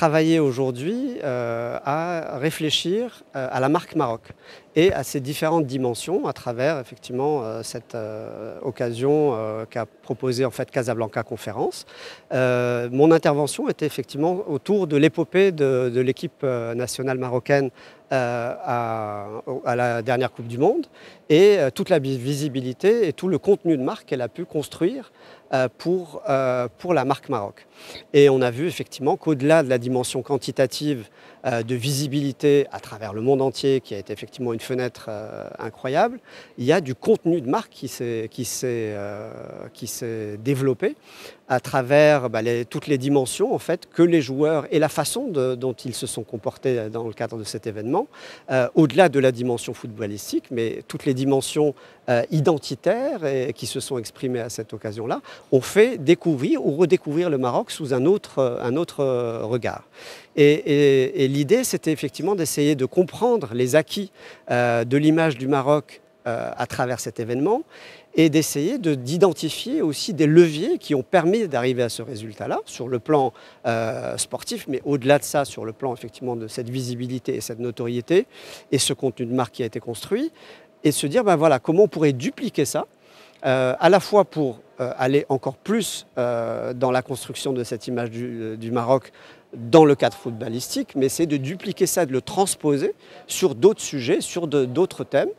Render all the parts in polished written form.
travailler aujourd'hui à réfléchir à la marque Maroc et à ses différentes dimensions à travers effectivement cette occasion qu'a proposée en fait Casablanca Conférence. Mon intervention était effectivement autour de l'épopée de l'équipe nationale marocaine à la dernière Coupe du Monde et toute la visibilité et tout le contenu de marque qu'elle a pu construire pour la marque Maroc. Et on a vu effectivement qu'au-delà de la dimension quantitative de visibilité à travers le monde entier, qui a été effectivement une fenêtre incroyable, il y a du contenu de marque qui s'est développé à travers toutes les dimensions en fait, que les joueurs et la façon dont ils se sont comportés dans le cadre de cet événement, au-delà de la dimension footballistique, mais toutes les dimensions identitaires et qui se sont exprimées à cette occasion-là, ont fait découvrir ou redécouvrir le Maroc sous un autre regard. Et l'idée, c'était effectivement d'essayer de comprendre les acquis de l'image du Maroc à travers cet événement et d'essayer d'identifier aussi des leviers qui ont permis d'arriver à ce résultat-là sur le plan sportif, mais au-delà de ça, sur le plan effectivement de cette visibilité et cette notoriété et ce contenu de marque qui a été construit, et se dire voilà, comment on pourrait dupliquer ça, à la fois pour aller encore plus dans la construction de cette image du Maroc dans le cadre footballistique, mais c'est de dupliquer ça, de le transposer sur d'autres sujets, sur d'autres thèmes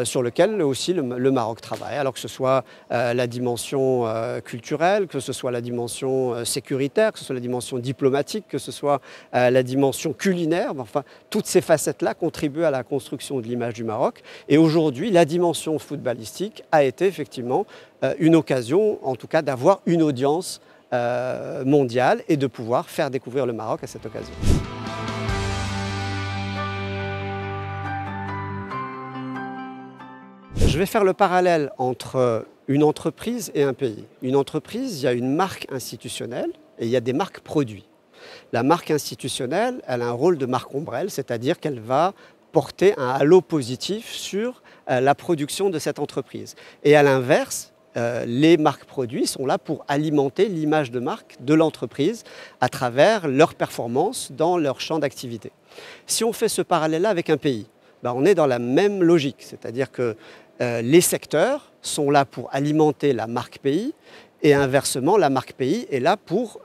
sur lesquels aussi le Maroc travaille. Alors que ce soit la dimension culturelle, que ce soit la dimension sécuritaire, que ce soit la dimension diplomatique, que ce soit la dimension culinaire, enfin toutes ces facettes-là contribuent à la construction de l'image du Maroc. Et aujourd'hui, la dimension footballistique a été effectivement une occasion, en tout cas, d'avoir une audience mondiale et de pouvoir faire découvrir le Maroc à cette occasion. Je vais faire le parallèle entre une entreprise et un pays. Une entreprise, il y a une marque institutionnelle et il y a des marques produits. La marque institutionnelle, elle a un rôle de marque ombrelle, c'est-à-dire qu'elle va porter un halo positif sur la production de cette entreprise. Et à l'inverse, les marques produits sont là pour alimenter l'image de marque de l'entreprise à travers leurs performances dans leur champ d'activité. Si on fait ce parallèle-là avec un pays, on est dans la même logique, c'est-à-dire que les secteurs sont là pour alimenter la marque pays et inversement, la marque pays est là pour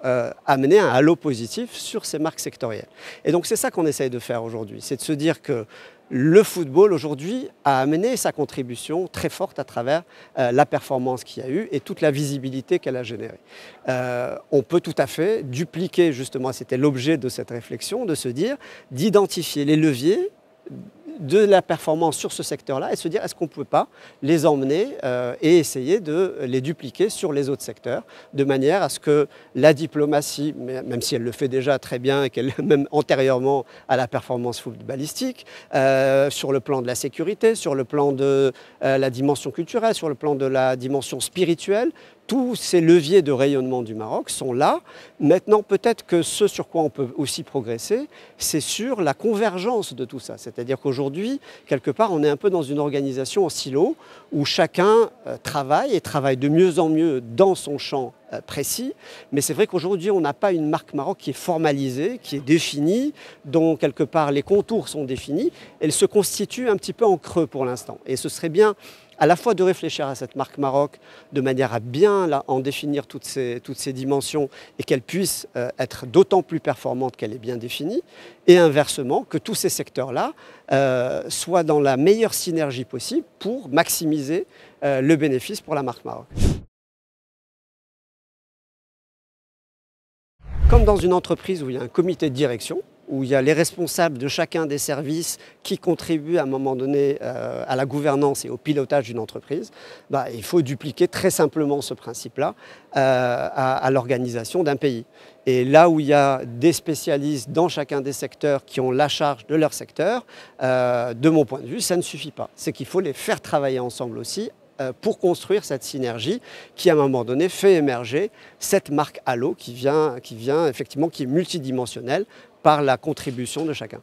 amener un halo positif sur ces marques sectorielles. Et donc c'est ça qu'on essaye de faire aujourd'hui, c'est de se dire que le football aujourd'hui a amené sa contribution très forte à travers la performance qu'il y a eu et toute la visibilité qu'elle a générée. On peut tout à fait dupliquer, justement, c'était l'objet de cette réflexion, de se dire, d'identifier les leviers de la performance sur ce secteur-là et se dire est-ce qu'on ne peut pas les emmener et essayer de les dupliquer sur les autres secteurs de manière à ce que la diplomatie, même si elle le fait déjà très bien et qu'elle même antérieurement à la performance footballistique, sur le plan de la sécurité, sur le plan de la dimension culturelle, sur le plan de la dimension spirituelle, tous ces leviers de rayonnement du Maroc sont là. Maintenant, peut-être que ce sur quoi on peut aussi progresser, c'est sur la convergence de tout ça. C'est-à-dire qu'aujourd'hui, quelque part, on est un peu dans une organisation en silo où chacun travaille et travaille de mieux en mieux dans son champ précis. Mais c'est vrai qu'aujourd'hui, on n'a pas une marque Maroc qui est formalisée, qui est définie, dont quelque part les contours sont définis. Elle se constitue un petit peu en creux pour l'instant. Et ce serait bien à la fois de réfléchir à cette marque Maroc de manière à bien en définir toutes ces dimensions et qu'elle puisse être d'autant plus performante qu'elle est bien définie, et inversement, que tous ces secteurs-là soient dans la meilleure synergie possible pour maximiser le bénéfice pour la marque Maroc. Comme dans une entreprise où il y a un comité de direction, où il y a les responsables de chacun des services qui contribuent à un moment donné à la gouvernance et au pilotage d'une entreprise, il faut dupliquer très simplement ce principe-là à l'organisation d'un pays. Et là où il y a des spécialistes dans chacun des secteurs qui ont la charge de leur secteur, de mon point de vue, ça ne suffit pas. C'est qu'il faut les faire travailler ensemble aussi pour construire cette synergie qui, à un moment donné, fait émerger cette marque halo qui vient effectivement, qui est multidimensionnelle par la contribution de chacun.